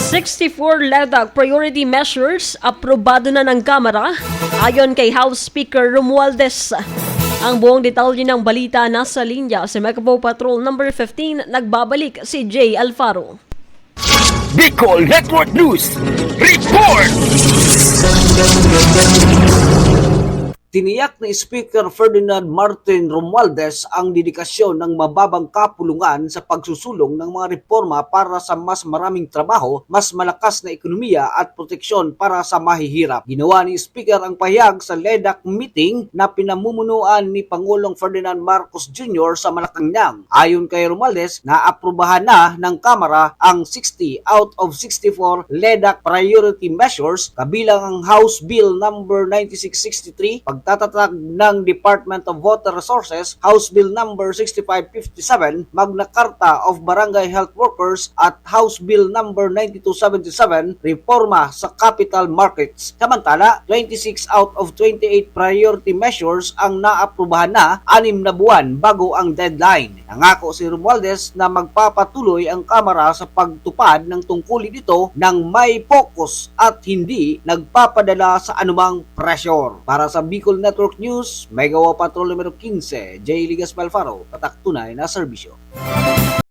64 LEDAC priority measures aprobado na ng Kamara ayon kay House Speaker Romualdez. Ang buong detalye ng balita nasa linya si Megapo Patrol number 15, nagbabalik si Jay Alfaro. Bicol Network News Report! Tiniyak ni Speaker Ferdinand Martin Romualdez ang dedikasyon ng mababang kapulungan sa pagsusulong ng mga reforma para sa mas maraming trabaho, mas malakas na ekonomiya at proteksyon para sa mahihirap. Ginawa ni Speaker ang pahayag sa LEDAC meeting na pinamumunuan ni Pangulong Ferdinand Marcos Jr. sa Malacanang. Ayon kay Romualdez, naaprubahan na ng Kamara ang 60 out of 64 LEDAC priority measures kabilang ang House Bill number 9663, pagtatatag ng Department of Water Resources, House Bill number 6557, Magna Carta of Barangay Health Workers at House Bill number 9277, reforma sa capital markets. Samantala, 26 out of 28 priority measures ang naaprubahan na 6 na buwan bago ang deadline. Nangako si Romualdez na magpapatuloy ang Kamara sa pagtupad ng tungkulin dito ng may focus at hindi nagpapadala sa anumang pressure. Para sa Bicol Network News, Megawa Patrol numero 15, J. Ligas Alfaro, tatak tunay na serbisyo.